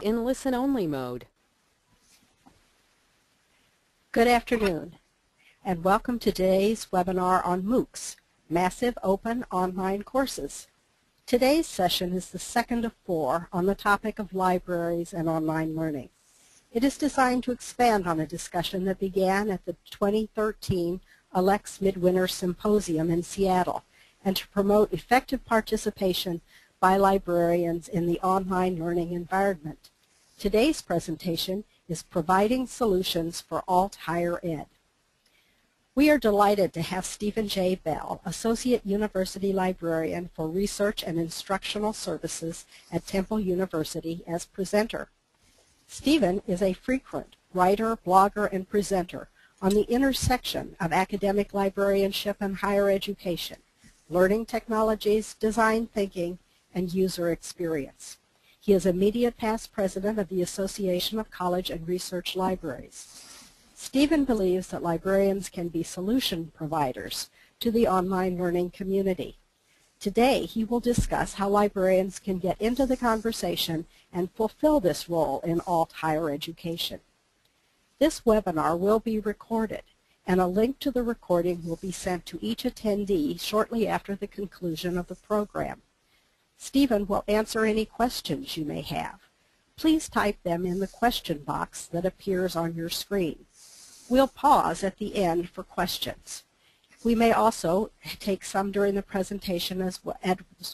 in listen-only mode. Good afternoon, and welcome to today's webinar on MOOCs, Massive Open Online Courses. Today's session is the second of 4 on the topic of libraries and online learning. It is designed to expand on a discussion that began at the 2013 ALCTS Midwinter Symposium in Seattle, and to promote effective participation by librarians in the online learning environment. Today's presentation is Providing Solutions for Alt Higher Ed. We are delighted to have Stephen J.Bell, Associate University Librarian for Research and Instructional Services at Temple University, as presenter. Stephen is a frequent writer, blogger, and presenter on the intersection of academic librarianship and higher education, learning technologies, design thinking, and user experience. He is immediate past president of the Association of College and Research Libraries. Stephen believes that librarians can be solution providers to the online learning community. Today, he will discuss how librarians can get into the conversation and fulfill this role in alt higher education. This webinar will be recorded, and a link to the recording will be sent to each attendee shortly after the conclusion of the program. Stephen will answer any questions you may have. Please type them in the question box that appears on your screen. We'll pause at the end for questions. We may also take some during the presentation as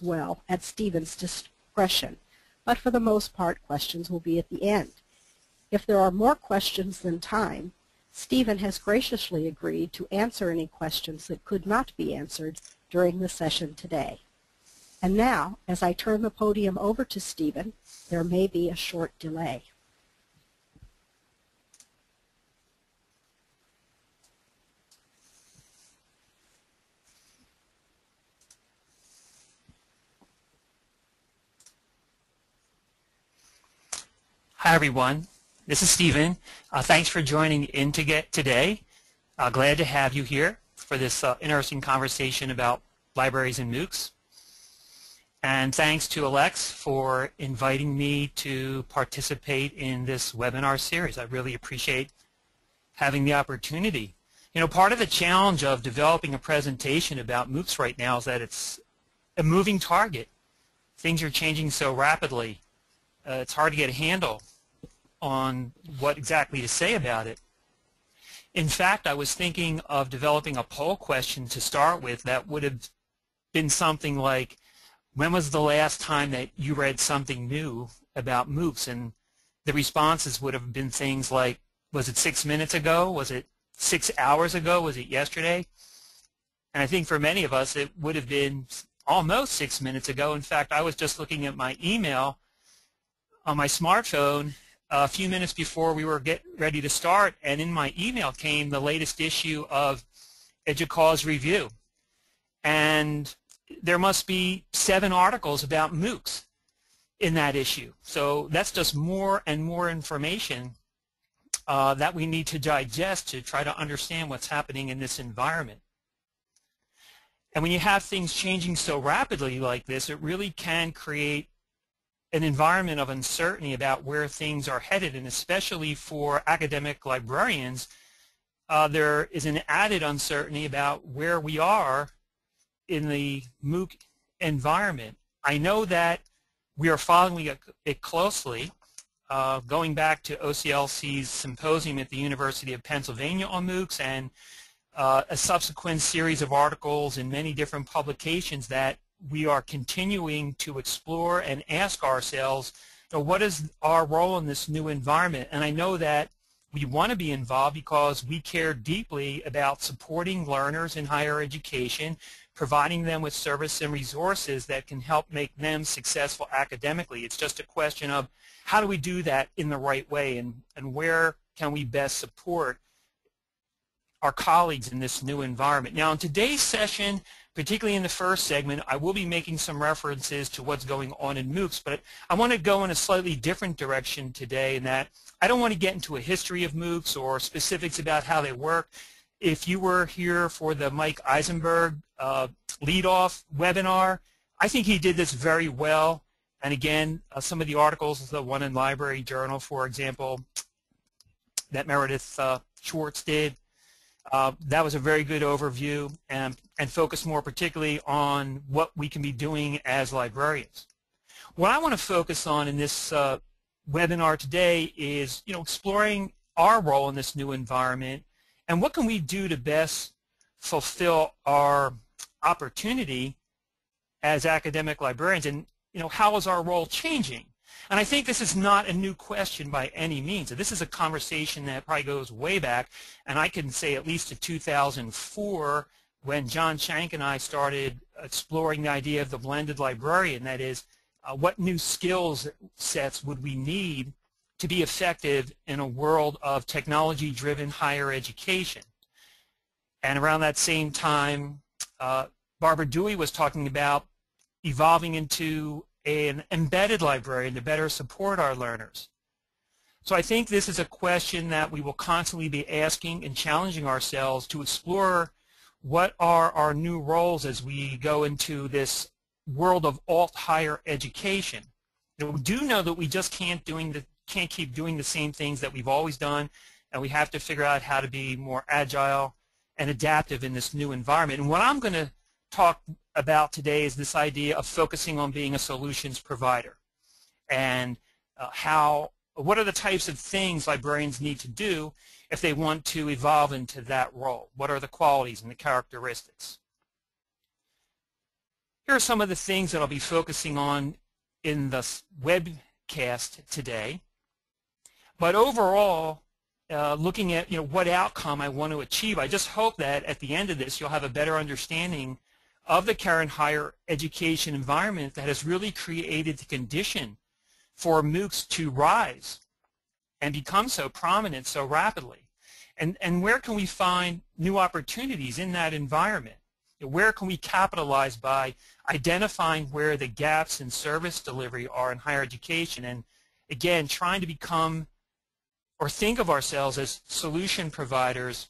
well at Stephen's discretion, but for the most part, questions will be at the end. If there are more questions than time, Stephen has graciously agreed to answer any questions that could not be answered during the session today. And now, as I turn the podium over to Stephen, there may be a short delay. Hi everyone, this is Stephen. Thanks for joining in today. Glad to have you here for this interesting conversation about libraries and MOOCs. And thanks to ALCTS for inviting me to participate in this webinar series. I really appreciate having the opportunity. You know, part of the challenge of developing a presentation about MOOCs right now is that it's a moving target. Things are changing so rapidly. It's hard to get a handle on what exactly to say about it. In fact, I was thinking of developing a poll question to start with that would have been something like, when was the last time that you read something new about MOOCs? And the responses would have been things like, was it 6 minutes ago? Was it 6 hours ago? Was it yesterday? And I think for many of us it would have been almost 6 minutes ago. In fact, I was just looking at my email on my smartphone a few minutes before we were getting ready to start, and in my email came the latest issue of EDUCAUSE Review. And there must be 7 articles about MOOCs in that issue. So that's just more and more information that we need to digest to try to understand what's happening in this environment. And when you have things changing so rapidly like this, it really can create an environment of uncertainty about where things are headed, and especially for academic librarians, there is an added uncertainty about where we are in the MOOC environment. I know that we are following it closely, going back to OCLC's symposium at the University of Pennsylvania on MOOCs and a subsequent series of articles in many different publications, that we are continuing to explore and ask ourselves, you know, what is our role in this new environment? And I know that we want to be involved because we care deeply about supporting learners in higher education, providing them with service and resources that can help make them successful academically. It's just a question of how do we do that in the right way, and where can we best support our colleagues in this new environment. Now, in today's session, particularly in the first segment, I will be making some references to what's going on in MOOCs, but I want to go in a slightly different direction today, in that I don't want to get into a history of MOOCs or specifics about how they work. If you were here for the Mike Eisenberg lead-off webinar, I think he did this very well, And again, some of the articles, the one in Library Journal, for example, that Meredith Schwartz did, that was a very good overview and focused more particularly on what we can be doing as librarians. What I want to focus on in this webinar today is, exploring our role in this new environment and what can we do to best fulfill our opportunity as academic librarians, and how is our role changing? And I think this is not a new question by any means. This is a conversation that probably goes way back, and I can say at least to 2004 when John Shank and I started exploring the idea of the blended librarian. That is, what new skills sets would we need to be effective in a world of technology-driven higher education? And around that same time, Barbara Dewey was talking about evolving into an embedded librarian to better support our learners. So I think this is a question that we will constantly be asking and challenging ourselves to explore what are our new roles as we go into this world of alt higher education. We do know that we just can't keep doing the same things that we've always done, and we have to figure out how to be more agile and adaptive in this new environment. And what I'm going to talk about today is this idea of focusing on being a solutions provider, and what are the types of things librarians need to do if they want to evolve into that role. What are the qualities and the characteristics? Here are some of the things that I'll be focusing on in this webcast today. But overall, looking at what outcome I want to achieve, I just hope that at the end of this you'll have a better understanding of the current higher education environment that has really created the condition for MOOCs to rise and become so prominent so rapidly. And where can we find new opportunities in that environment? Where can we capitalize by identifying where the gaps in service delivery are in higher education, and again trying to become or think of ourselves as solution providers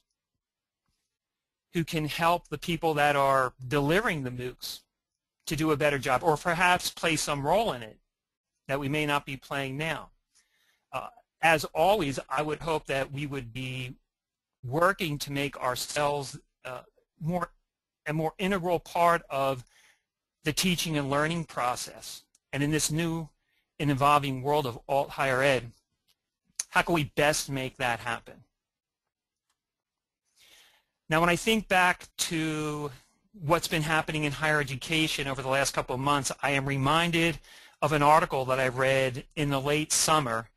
who can help the people that are delivering the MOOCs to do a better job, or perhaps play some role in it that we may not be playing now. As always, I would hope that we would be working to make ourselves a more integral part of the teaching and learning process. And in this new and evolving world of alt higher ed, how can we best make that happen? Now, when I think back to what's been happening in higher education over the last couple of months, I am reminded of an article that I read in the late summer,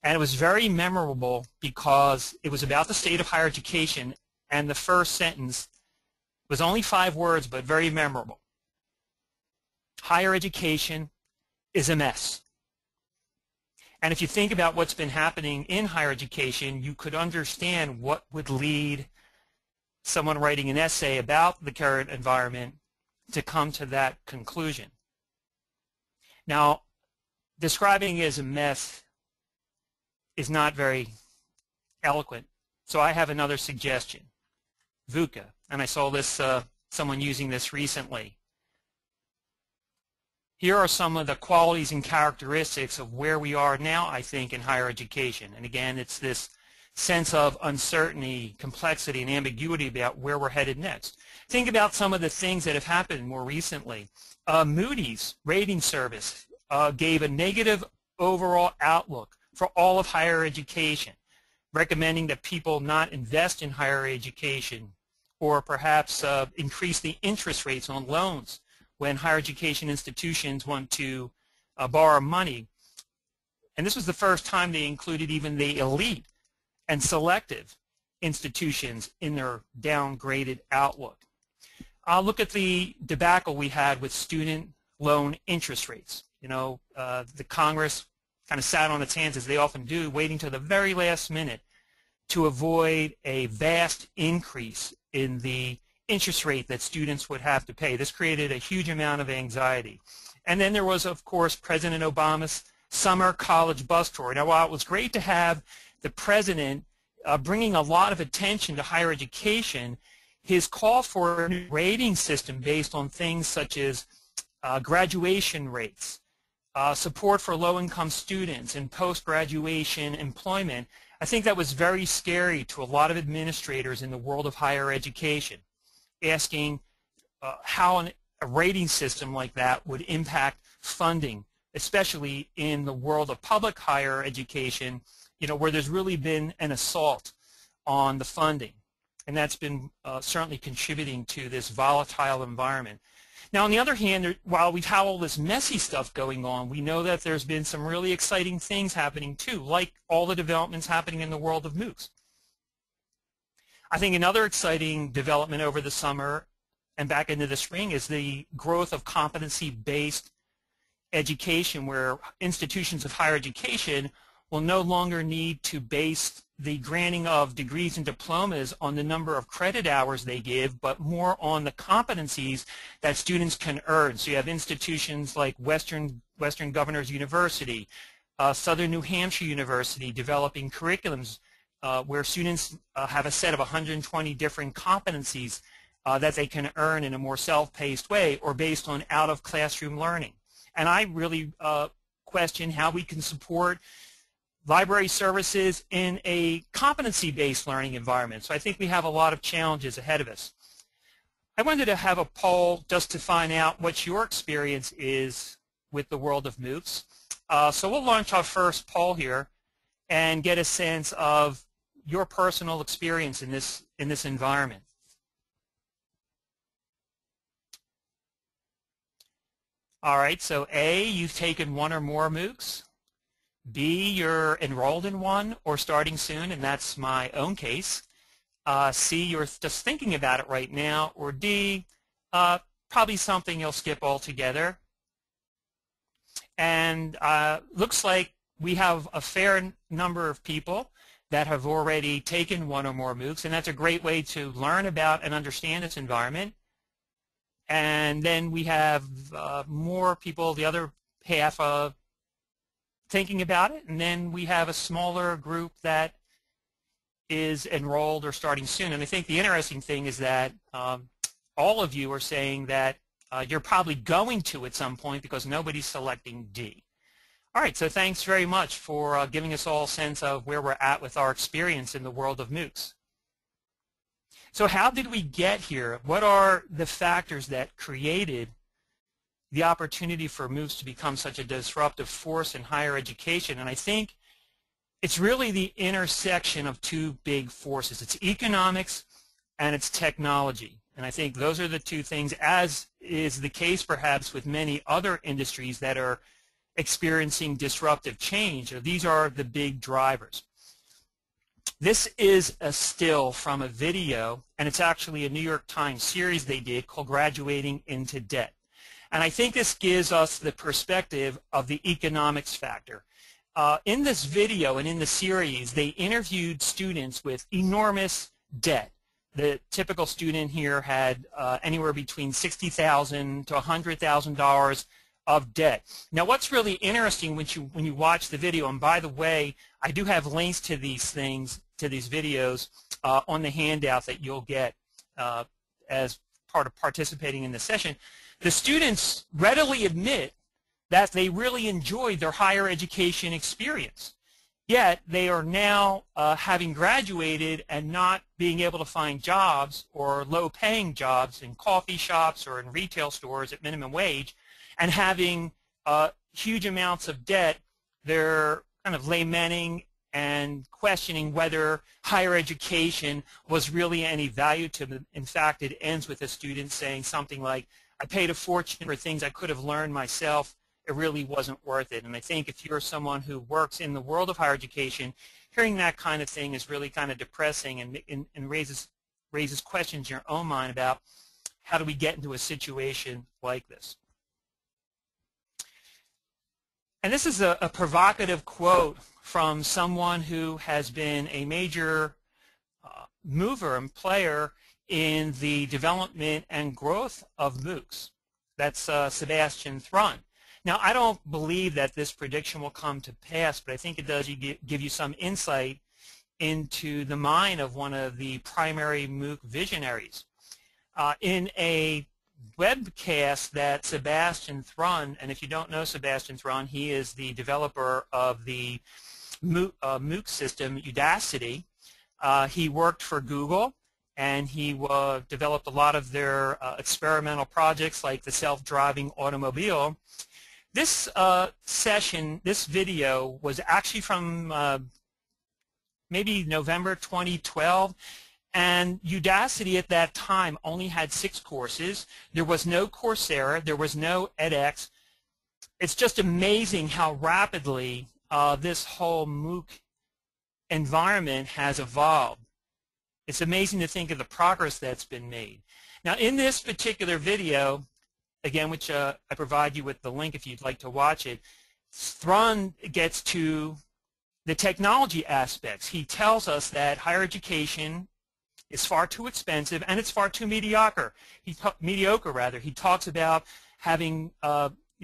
and it was very memorable because it was about the state of higher education, and the first sentence was only 5 words, but very memorable. Higher education is a mess. And if you think about what's been happening in higher education, you could understand what would lead someone writing an essay about the current environment to come to that conclusion. Now, describing it as a mess is not very eloquent, so I have another suggestion. VUCA, and I saw this someone using this recently. Here are some of the qualities and characteristics of where we are now, I think, in higher education. And again, it's this sense of uncertainty, complexity, and ambiguity about where we're headed next. Think about some of the things that have happened more recently. Moody's rating service gave a negative overall outlook for all of higher education, recommending that people not invest in higher education, or perhaps increase the interest rates on loans when higher education institutions want to borrow money. And this was the first time they included even the elite and selective institutions in their downgraded outlook. Look at the debacle we had with student loan interest rates. The Congress kind of sat on its hands, as they often do, waiting to the very last minute to avoid a vast increase in the interest rate that students would have to pay. This created a huge amount of anxiety. And then there was, of course, President Obama's summer college bus tour. Now, while it was great to have the president bringing a lot of attention to higher education, his call for a new rating system based on things such as graduation rates, support for low-income students and post-graduation employment, I think that was very scary to a lot of administrators in the world of higher education, asking how a rating system like that would impact funding, especially in the world of public higher education, where there's really been an assault on the funding. And that's been certainly contributing to this volatile environment. Now, on the other hand, while we've had all this messy stuff going on, we know that there's been some really exciting things happening too, like all the developments happening in the world of MOOCs. I think another exciting development over the summer and back into the spring is the growth of competency-based education, where institutions of higher education will no longer need to base the granting of degrees and diplomas on the number of credit hours they give, but more on the competencies that students can earn. So you have institutions like Western Governors University, Southern New Hampshire University developing curriculums where students have a set of 120 different competencies that they can earn in a more self-paced way or based on out-of-classroom learning. And I really question how we can support library services in a competency-based learning environment. So I think we have a lot of challenges ahead of us. I wanted to have a poll just to find out what your experience is with the world of MOOCs. So we'll launch our first poll here and get a sense of your personal experience in this environment. All right, so A, you've taken one or more MOOCs. B, you're enrolled in one or starting soon, and that's my own case. C, you're just thinking about it right now. Or D, probably something you'll skip altogether. And looks like we have a fair number of people that have already taken one or more MOOCs, and that's a great way to learn about and understand this environment. And then we have more people, the other half, thinking about it, and then we have a smaller group that is enrolled or starting soon. And I think the interesting thing is that all of you are saying that you're probably going to at some point because nobody's selecting D. All right, so thanks very much for giving us all a sense of where we're at with our experience in the world of MOOCs. So how did we get here? What are the factors that created the opportunity for MOOCs to become such a disruptive force in higher education? And I think it's really the intersection of two big forces. It's economics and it's technology. And I think those are the two things, as is the case perhaps with many other industries that are experiencing disruptive change. These are the big drivers. This is a still from a video, and it's actually a New York Times series they did called Graduating into Debt. And I think this gives us the perspective of the economics factor. In this video and in the series, they interviewed students with enormous debt. The typical student here had anywhere between $60,000 to $100,000 of debt. Now, what's really interesting when you watch the video, and by the way, I do have links to these things, to these videos on the handout that you'll get as part of participating in the session. The students readily admit that they really enjoyed their higher education experience, yet they are now having graduated and not being able to find jobs or low-paying jobs in coffee shops or in retail stores at minimum wage, and having huge amounts of debt. They're kind of lamenting and questioning whether higher education was really any value to them. In fact, it ends with a student saying something like, I paid a fortune for things I could have learned myself. It really wasn't worth it. And I think if you're someone who works in the world of higher education, hearing that kind of thing is really kind of depressing and raises questions in your own mind about how do we get into a situation like this. And this is a provocative quote from someone who has been a major mover and player in the development and growth of MOOCs. That's Sebastian Thrun. Now, I don't believe that this prediction will come to pass, but I think it does give you some insight into the mind of one of the primary MOOC visionaries. In a webcast that Sebastian Thrun, and if you don't know Sebastian Thrun, he is the developer of the MOOC system, Udacity. He worked for Google, and he developed a lot of their experimental projects like the self-driving automobile. This session, this video, was actually from maybe November 2012, and Udacity at that time only had 6 courses. There was no Coursera, there was no edX. It's just amazing how rapidly this whole MOOC environment has evolved. It's amazing to think of the progress that's been made. Now, in this particular video, again, which I provide you with the link if you'd like to watch it, Thrun gets to the technology aspects. He tells us that higher education is far too expensive and it's far too mediocre. He talks about having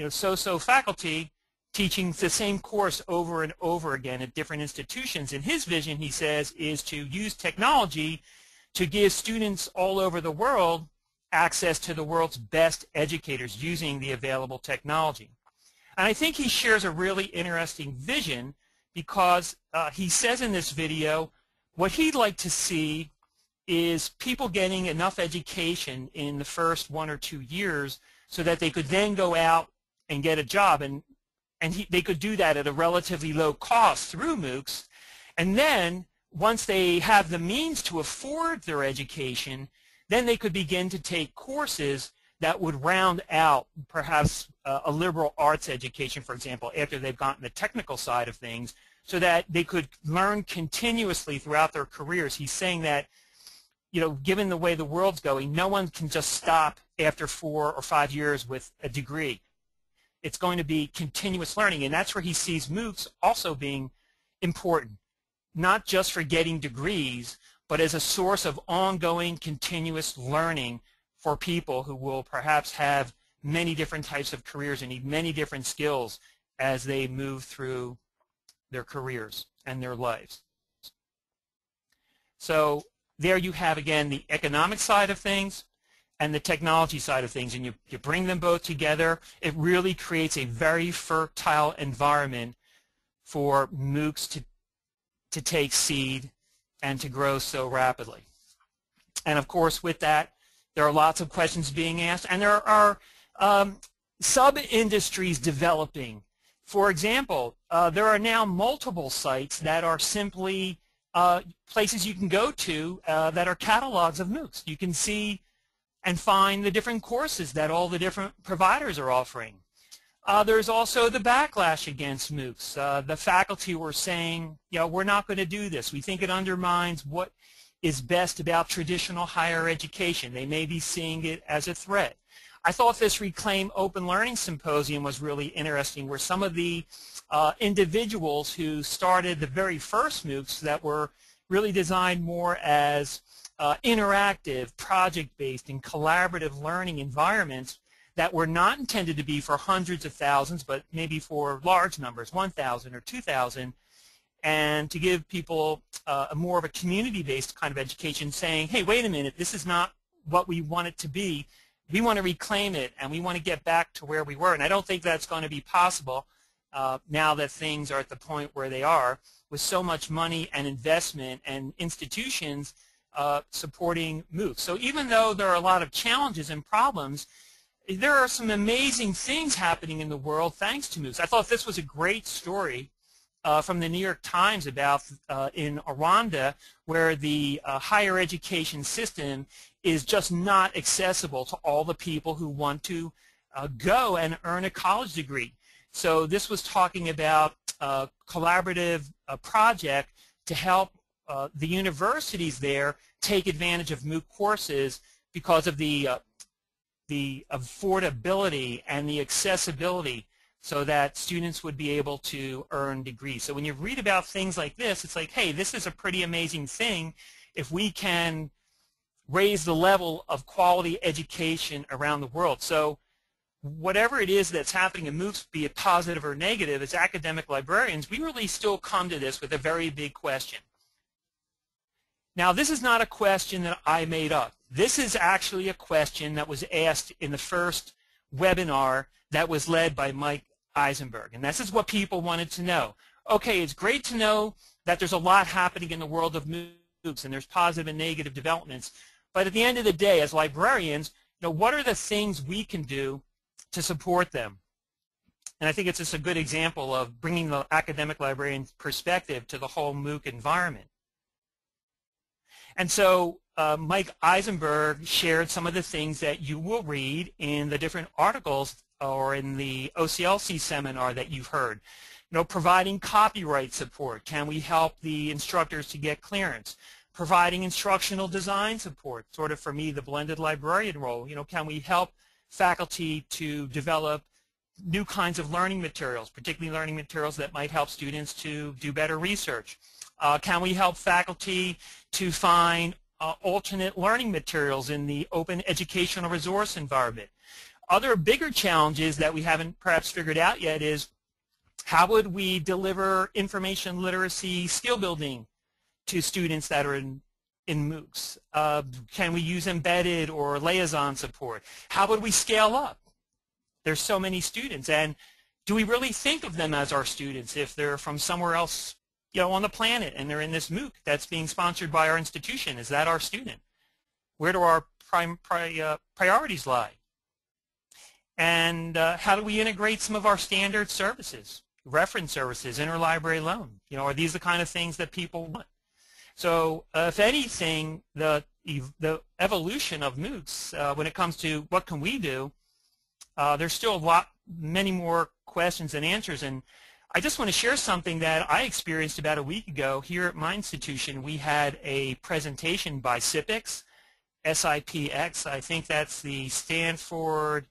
so-so faculty teaching the same course over and over again at different institutions. And his vision, he says, is to use technology to give students all over the world access to the world's best educators using the available technology. And I think he shares a really interesting vision because he says in this video what he'd like to see is people getting enough education in the first 1 or 2 years so that they could then go out and get a job, and they could do that at a relatively low cost through MOOCs. And then once they have the means to afford their education, then they could begin to take courses that would round out perhaps a liberal arts education, for example, after they've gotten the technical side of things, so that they could learn continuously throughout their careers. He's saying that, given the way the world's going, no one can just stop after 4 or 5 years with a degree. It's going to be continuous learning, and that's where he sees MOOCs also being important, not just for getting degrees, but as a source of ongoing continuous learning for people who will perhaps have many different types of careers and need many different skills as they move through their careers and their lives. So there you have, again, the economic side of things and the technology side of things, and you bring them both together. It really creates a very fertile environment for MOOCs to take seed and to grow so rapidly. And of course, with that, there are lots of questions being asked, and there are sub-industries developing. For example, there are now multiple sites that are simply places you can go to that are catalogs of MOOCs. You can see and find the different courses that all the different providers are offering. There's also the backlash against MOOCs. The faculty were saying, we're not going to do this. We think it undermines what is best about traditional higher education. They may be seeing it as a threat. I thought this Reclaim Open Learning Symposium was really interesting, where some of the individuals who started the very first MOOCs that were really designed more as interactive, project-based, and collaborative learning environments that were not intended to be for hundreds of thousands, but maybe for large numbers, 1,000 or 2,000, and to give people more of a community-based kind of education, saying, hey, wait a minute, this is not what we want it to be. We want to reclaim it, and we want to get back to where we were. And I don't think that's going to be possible now that things are at the point where they are, with so much money and investment and institutions supporting MOOCs. So even though there are a lot of challenges and problems, there are some amazing things happening in the world thanks to MOOCs. I thought this was a great story from the New York Times about in Rwanda, where the higher education system is just not accessible to all the people who want to go and earn a college degree. So this was talking about a collaborative project to help the universities there take advantage of MOOC courses because of the affordability and the accessibility, so that students would be able to earn degrees. So when you read about things like this, it's like, hey, this is a pretty amazing thing if we can raise the level of quality education around the world. So whatever it is that's happening in MOOCs, be it positive or negative, as academic librarians, we really still come to this with a very big question. Now, this is not a question that I made up. This is actually a question that was asked in the first webinar that was led by Mike Eisenberg, and this is what people wanted to know. Okay, it's great to know that there's a lot happening in the world of MOOCs and there's positive and negative developments, but at the end of the day, as librarians, what are the things we can do to support them? And I think it's just a good example of bringing the academic librarian perspective to the whole MOOC environment. And so Mike Eisenberg shared some of the things that you will read in the different articles or in the OCLC seminar that you've heard. Providing copyright support. Can we help the instructors to get clearance? Providing instructional design support, sort of for me the blended librarian role. Can we help faculty to develop new kinds of learning materials, particularly learning materials that might help students to do better research? Can we help faculty to find alternate learning materials in the open educational resource environment? Other bigger challenges that we haven't perhaps figured out yet is how would we deliver information literacy skill building to students that are in MOOCs? Can we use embedded or liaison support? How would we scale up? There's so many students, and do we really think of them as our students if they're from somewhere else on the planet and they're in this MOOC that's being sponsored by our institution? Is that our student? Where do our priorities lie? And how do we integrate some of our standard services, reference services, interlibrary loan? Are these the kind of things that people want? So if anything, the evolution of MOOCs when it comes to what can we do, there's still many more questions and answers. And I just want to share something that I experienced about a week ago here at my institution. We had a presentation by SYPX, SIPX. I think that's the Stanford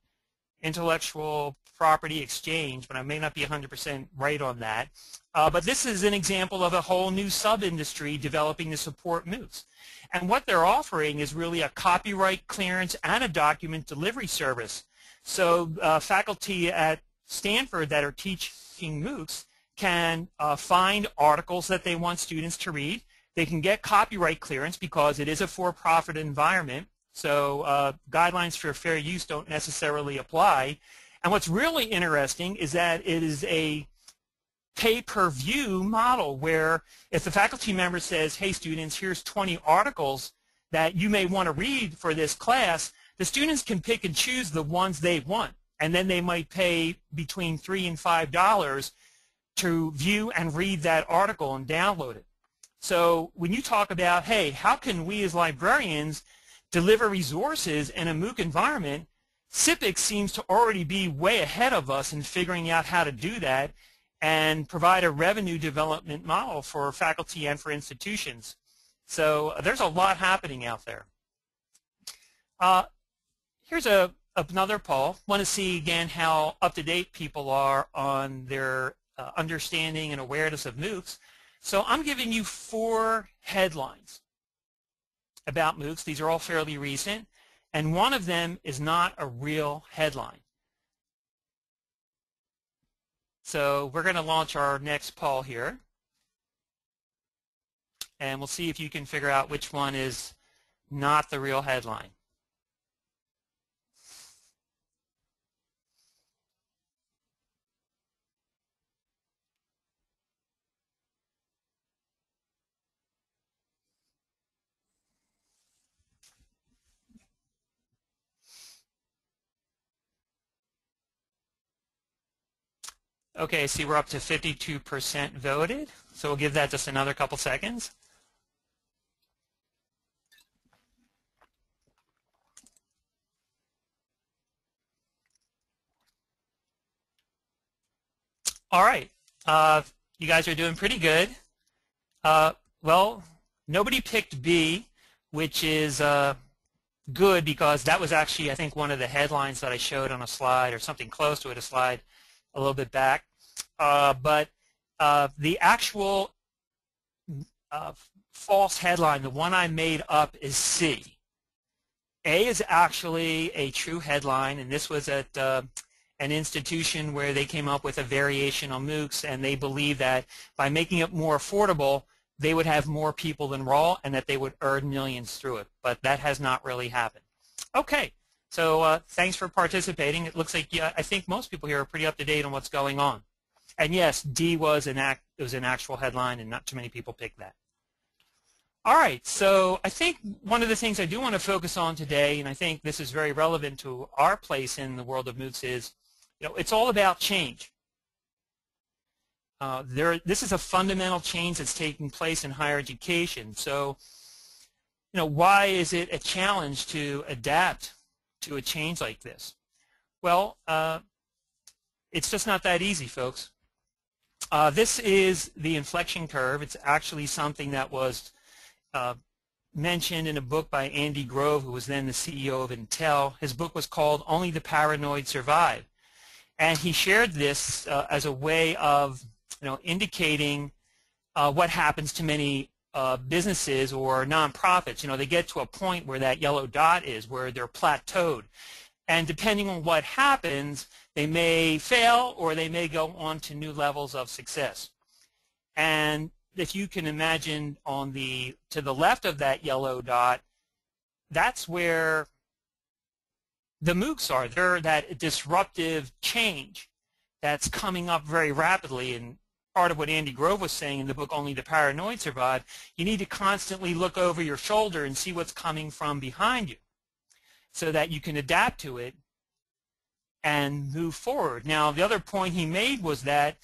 Intellectual Property Exchange, but I may not be 100% right on that. But this is an example of a whole new sub-industry developing to support MOOCs. And what they're offering is really a copyright clearance and a document delivery service. So faculty at Stanford that are teaching MOOCs can find articles that they want students to read. They can get copyright clearance because it is a for-profit environment. So guidelines for fair use don't necessarily apply. And what's really interesting is that it is a pay-per-view model where if the faculty member says, hey students, here's 20 articles that you may want to read for this class, the students can pick and choose the ones they want. And then they might pay between $3 and $5 to view and read that article and download it. So when you talk about, hey, how can we as librarians deliver resources in a MOOC environment, SYPX seems to already be way ahead of us in figuring out how to do that and provide a revenue development model for faculty and for institutions. So there's a lot happening out there. Here's another poll. Want to see again how up-to-date people are on their understanding and awareness of MOOCs. So I'm giving you 4 headlines about MOOCs. These are all fairly recent, and one of them is not a real headline. So we're going to launch our next poll here, and we'll see if you can figure out which one is not the real headline. Okay, see we're up to 52% voted, so we'll give that just another couple seconds. All right, you guys are doing pretty good. Well, nobody picked B, which is good because that was actually, I think, one of the headlines that I showed on a slide or something close to it, a slide a little bit back. But the actual false headline, the one I made up, is C. A is actually a true headline, and this was at an institution where they came up with a variation on MOOCs, and they believe that by making it more affordable, they would have more people enroll and that they would earn millions through it. But that has not really happened. Okay, so thanks for participating. It looks like I think most people here are pretty up to date on what's going on. And yes, D was an actual headline, and not too many people picked that. All right, so I think one of the things I do want to focus on today, and I think this is very relevant to our place in the world of MOOCs, is it's all about change. This is a fundamental change that's taking place in higher education. So, why is it a challenge to adapt to a change like this? Well, it's just not that easy, folks. This is the inflection curve. It's actually something that was mentioned in a book by Andy Grove, who was then the CEO of Intel. His book was called Only the Paranoid Survive. And he shared this as a way of indicating what happens to many businesses or nonprofits. They get to a point where that yellow dot is, where they're plateaued. And depending on what happens, they may fail or they may go on to new levels of success. And if you can imagine to the left of that yellow dot, that's where the MOOCs are. They're that disruptive change that's coming up very rapidly. And part of what Andy Grove was saying in the book Only the Paranoid Survive, you need to constantly look over your shoulder and see what's coming from behind you so that you can adapt to it and move forward. Now, the other point he made was that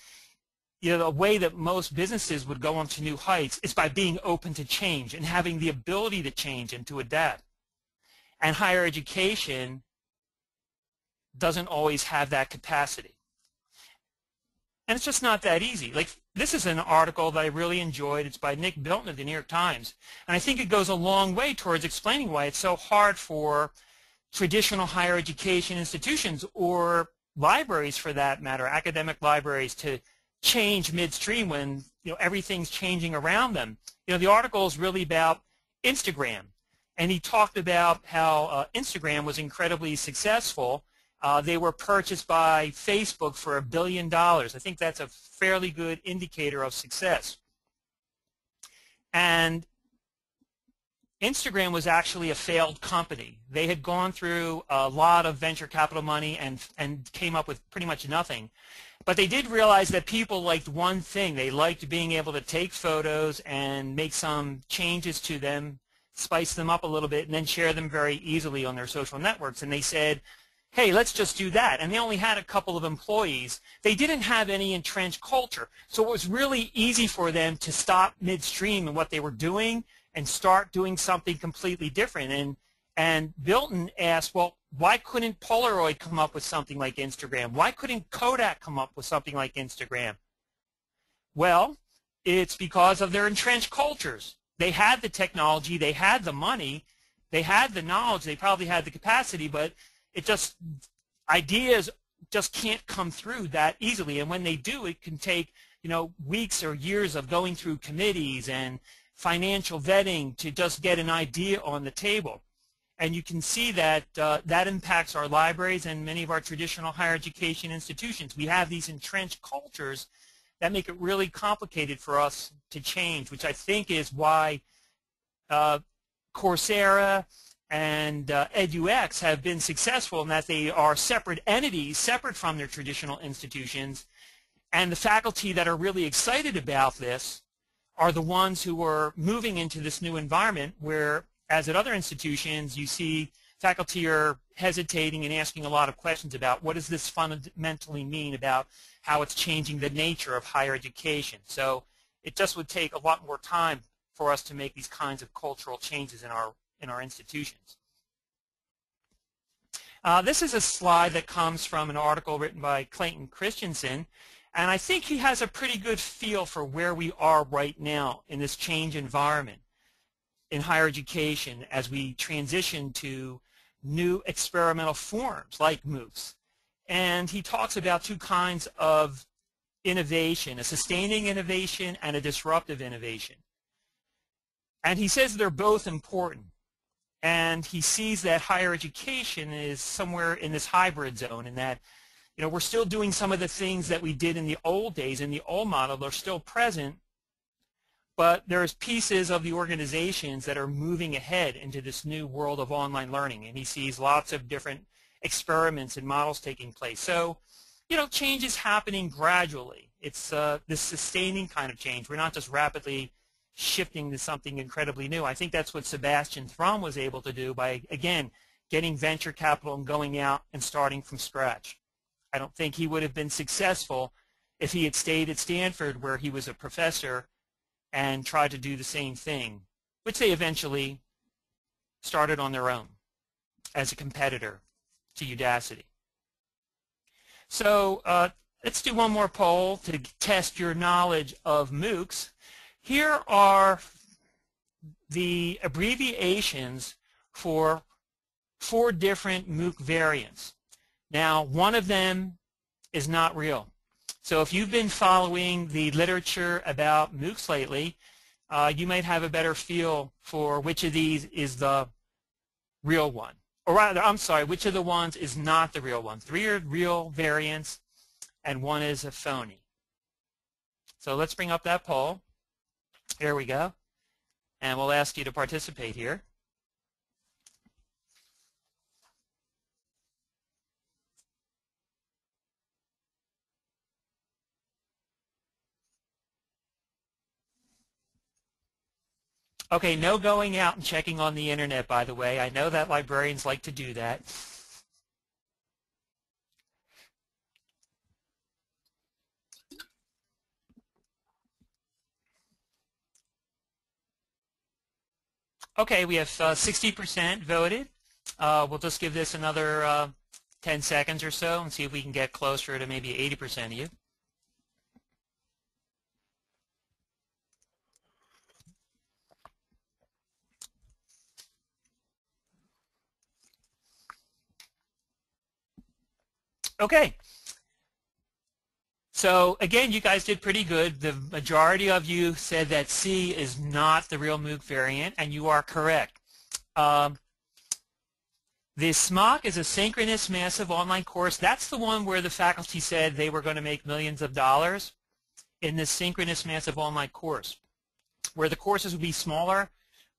the way that most businesses would go on to new heights is by being open to change and having the ability to change and to adapt. And higher education doesn't always have that capacity. And it's just not that easy. Like, this is an article that I really enjoyed. It's by Nick Bilton of the New York Times. And I think it goes a long way towards explaining why it's so hard for traditional higher education institutions, or libraries for that matter, academic libraries, to change midstream when everything's changing around them. The article is really about Instagram. And he talked about how Instagram was incredibly successful. They were purchased by Facebook for $1 billion. I think that's a fairly good indicator of success. And Instagram was actually a failed company. They had gone through a lot of venture capital money and came up with pretty much nothing. But they did realize that people liked one thing. They liked being able to take photos and make some changes to them, spice them up a little bit, and then share them very easily on their social networks. And they said, hey, let's just do that. And they only had a couple of employees. They didn't have any entrenched culture. So it was really easy for them to stop midstream in what they were doing and start doing something completely different. And Bilton asked, well, why couldn't Polaroid come up with something like Instagram? Why couldn't Kodak come up with something like Instagram? Well, it's because of their entrenched cultures. They had the technology, they had the money, they had the knowledge, they probably had the capacity, but ideas just can't come through that easily. And when they do, it can take weeks or years of going through committees and financial vetting to just get an idea on the table. And you can see that that impacts our libraries and many of our traditional higher education institutions. We have these entrenched cultures that make it really complicated for us to change, which I think is why Coursera and EduX have been successful in that they are separate entities, separate from their traditional institutions. And the faculty that are really excited about this are the ones who are moving into this new environment where, as at other institutions, you see faculty are hesitating and asking a lot of questions about what does this fundamentally mean about how it's changing the nature of higher education. So it just would take a lot more time for us to make these kinds of cultural changes in our institutions. This is a slide that comes from an article written by Clayton Christensen, and I think he has a pretty good feel for where we are right now in this change environment in higher education as we transition to new experimental forms like MOOCs. And he talks about two kinds of innovation, a sustaining innovation and a disruptive innovation. And he says they're both important. And he sees that higher education is somewhere in this hybrid zone, and that we're still doing some of the things that we did in the old days, in the old model. They're still present, but there's pieces of the organizations that are moving ahead into this new world of online learning, and he sees lots of different experiments and models taking place. So, you know, change is happening gradually. It's this sustaining kind of change. We're not just rapidly shifting to something incredibly new. I think that's what Sebastian Thrum was able to do by, again, getting venture capital and going out and starting from scratch. I don't think he would have been successful if he had stayed at Stanford, where he was a professor, and tried to do the same thing, which they eventually started on their own as a competitor to Udacity. So let's do one more poll to test your knowledge of MOOCs. Here are the abbreviations for 4 different MOOC variants. Now, one of them is not real. So if you've been following the literature about MOOCs lately, you might have a better feel for which of these is the real one. Or rather, I'm sorry, which of the ones is not the real one. 3 are real variants, and 1 is a phony. So let's bring up that poll. Here we go. And we'll ask you to participate here. Okay, no going out and checking on the internet, by the way. I know that librarians like to do that. Okay, we have 60% voted. We'll just give this another 10 seconds or so and see if we can get closer to maybe 80% of you. Okay. So again, you guys did pretty good. The majority of you said that C is not the real MOOC variant, and you are correct. The SMOC is a synchronous massive online course. That's the one where the faculty said they were going to make millions of dollars in this synchronous massive online course, where the courses would be smaller,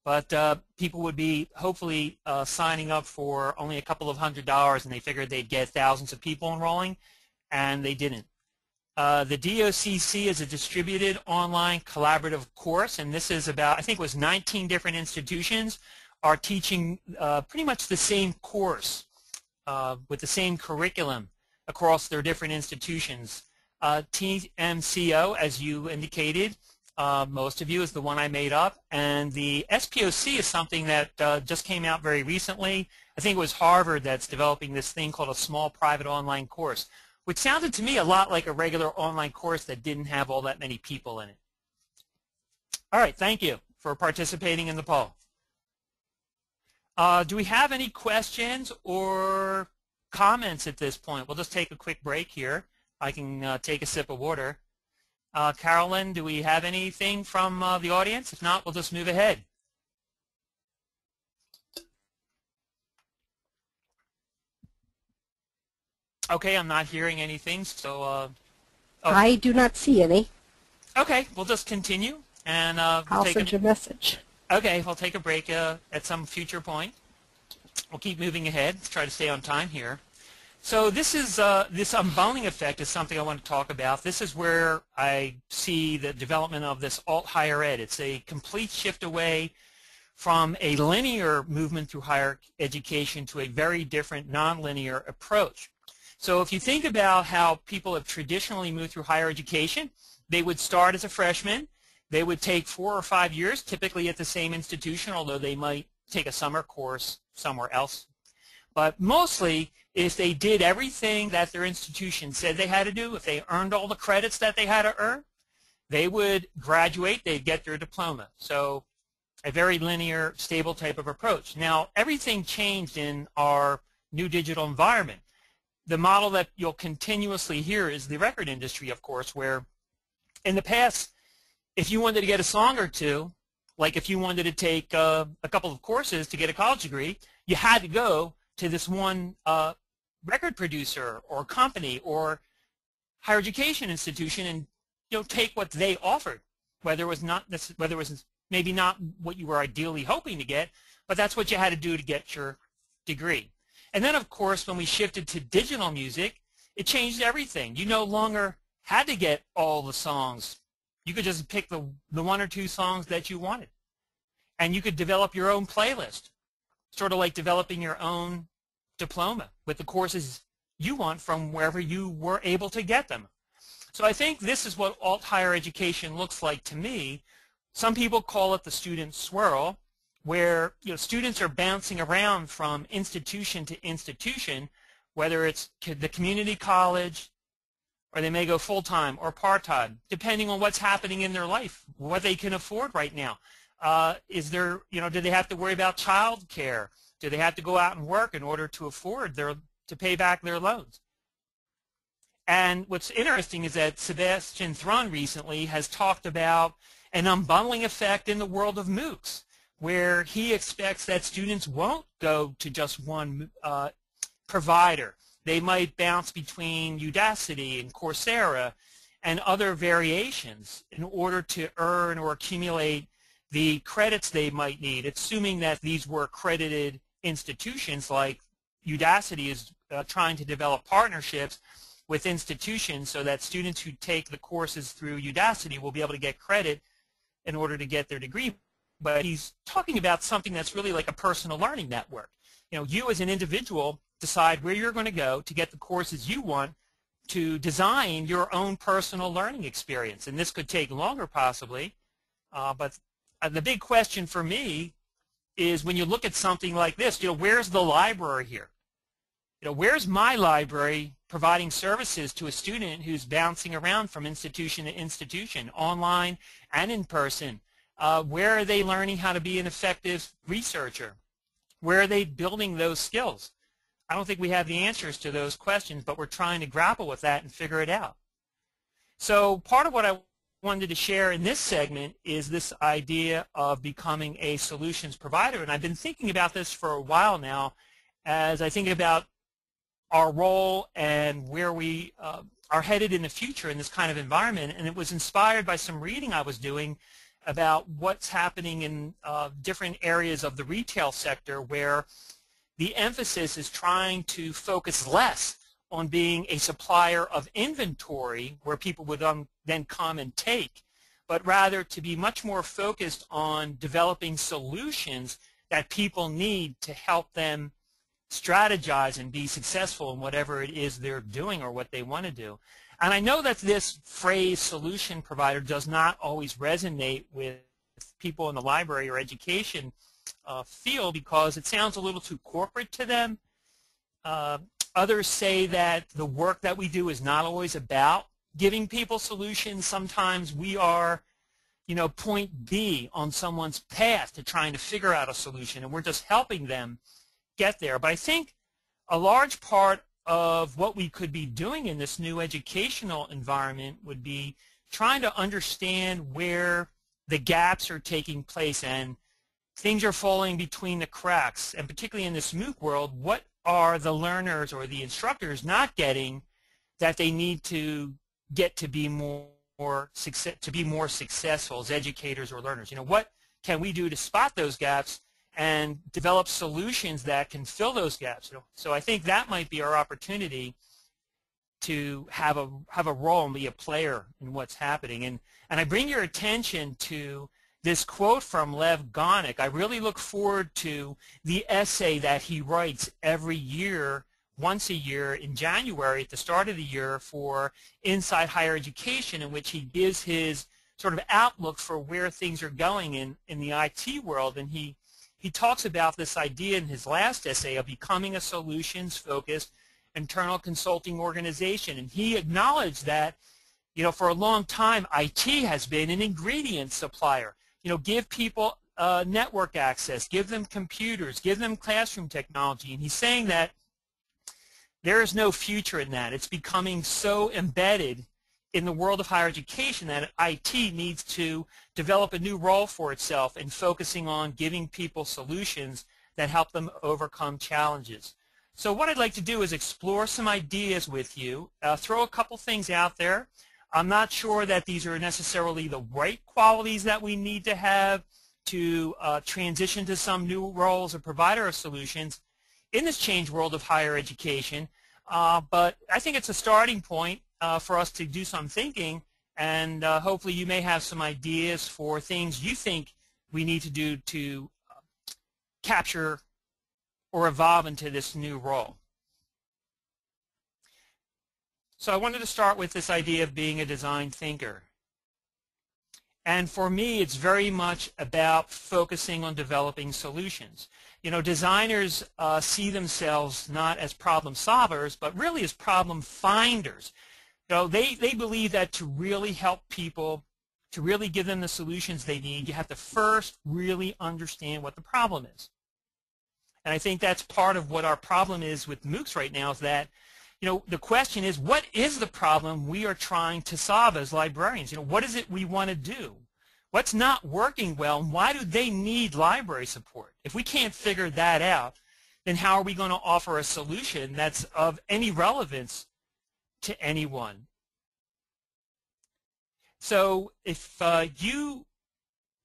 but people would be hopefully signing up for only a couple of $100s, and they figured they'd get thousands of people enrolling, and they didn't. The DOCC is a distributed online collaborative course, and this is about, I think it was 19 different institutions are teaching pretty much the same course with the same curriculum across their different institutions. TMCO, as you indicated, most of you, is the one I made up, and the SPOC is something that just came out very recently. I think it was Harvard that's developing this thing called a small private online course, which sounded to me a lot like a regular online course that didn't have all that many people in it. All right, thank you for participating in the poll. Do we have any questions or comments at this point? We'll just take a quick break here. I can take a sip of water. Carolyn, do we have anything from the audience? If not, we'll just move ahead. Okay, I'm not hearing anything, so... oh. I do not see any. Okay, we'll just continue, and I'll send you a message. Okay, we'll take a break at some future point. We'll keep moving ahead. Let's try to stay on time here. So this is this unbundling effect is something I want to talk about. This is where I see the development of this alt higher ed. It's a complete shift away from a linear movement through higher education to a very different nonlinear approach. So if you think about how people have traditionally moved through higher education, they would start as a freshman. They would take 4 or 5 years, typically at the same institution, although they might take a summer course somewhere else. But mostly, if they did everything that their institution said they had to do, if they earned all the credits that they had to earn, they would graduate, they'd get their diploma. So a very linear, stable type of approach. Now, everything changed in our new digital environment. The model that you'll continuously hear is the record industry, of course, where in the past, if you wanted to get a song or two, like if you wanted to take a couple of courses to get a college degree, you had to go to this one record producer or company or higher education institution and take what they offered. whether it was maybe not what you were ideally hoping to get, but that's what you had to do to get your degree. And then, of course, when we shifted to digital music, it changed everything. You no longer had to get all the songs. You could just pick the one or two songs that you wanted. And you could develop your own playlist, sort of like developing your own diploma with the courses you want from wherever you were able to get them. So I think this is what alt higher education looks like to me. Some people call it the student swirl, where students are bouncing around from institution to institution, whether it's the community college, or they may go full-time or part-time, depending on what's happening in their life, what they can afford right now. Do they have to worry about child care? Do they have to go out and work in order to afford to pay back their loans? And what's interesting is that Sebastian Thrun recently has talked about an unbundling effect in the world of MOOCs, where he expects that students won't go to just one provider. They might bounce between Udacity and Coursera and other variations in order to earn or accumulate the credits they might need, assuming that these were accredited institutions. Like Udacity is trying to develop partnerships with institutions so that students who take the courses through Udacity will be able to get credit in order to get their degree. But he's talking about something that's really like a personal learning network. You as an individual decide where you're going to go to get the courses you want to design your own personal learning experience. And this could take longer possibly, but the big question for me is when you look at something like this, where's the library here? Where's my library providing services to a student who's bouncing around from institution to institution, online and in person? Where are they learning how to be an effective researcher? Where are they building those skills? I don't think we have the answers to those questions, but we're trying to grapple with that and figure it out. So part of what I wanted to share in this segment is this idea of becoming a solutions provider. And I've been thinking about this for a while now as I think about our role and where we are headed in the future in this kind of environment. And it was inspired by some reading I was doing about what's happening in different areas of the retail sector, where the emphasis is trying to focus less on being a supplier of inventory where people would then come and take, but rather to be much more focused on developing solutions that people need to help them strategize and be successful in whatever it is they're doing or what they want to do. And I know that this phrase solution provider does not always resonate with people in the library or education field because it sounds a little too corporate to them. Others say that the work that we do is not always about giving people solutions. Sometimes we are, point B on someone's path to trying to figure out a solution, and we're just helping them get there. But I think a large part of what we could be doing in this new educational environment would be trying to understand where the gaps are taking place and things are falling between the cracks. And particularly in this MOOC world, what are the learners or the instructors not getting that they need to get to be more successful as educators or learners? What can we do to spot those gaps and develop solutions that can fill those gaps? So I think that might be our opportunity to have a role and be a player in what's happening. And I bring your attention to this quote from Lev Gonick. I really look forward to the essay that he writes every year, once a year in January at the start of the year for Inside Higher Education, in which he gives his sort of outlook for where things are going in the IT world. And he talks about this idea in his last essay of becoming a solutions-focused internal consulting organization. And he acknowledged that, for a long time, IT has been an ingredient supplier. Give people network access, give them computers, give them classroom technology. And he's saying that there is no future in that. It's becoming so embedded in the world of higher education that IT needs to develop a new role for itself in focusing on giving people solutions that help them overcome challenges. So what I'd like to do is explore some ideas with you, throw a couple things out there. I'm not sure that these are necessarily the right qualities that we need to have to transition to some new roles or provider of solutions in this changed world of higher education. But I think it's a starting point for us to do some thinking, and hopefully you may have some ideas for things you think we need to do to capture or evolve into this new role. So I wanted to start with this idea of being a design thinker. And for me, it's very much about focusing on developing solutions. You know, designers see themselves not as problem solvers, but really as problem finders. You know, they believe that to really help people, to really give them the solutions they need, you have to first really understand what the problem is. And I think that's part of what our problem is with MOOCs right now, is that, you know, the question is, what is the problem we are trying to solve as librarians? You know, what is it we want to do? What's not working well, and why do they need library support? If we can't figure that out, then how are we going to offer a solution that's of any relevance to anyone? So if you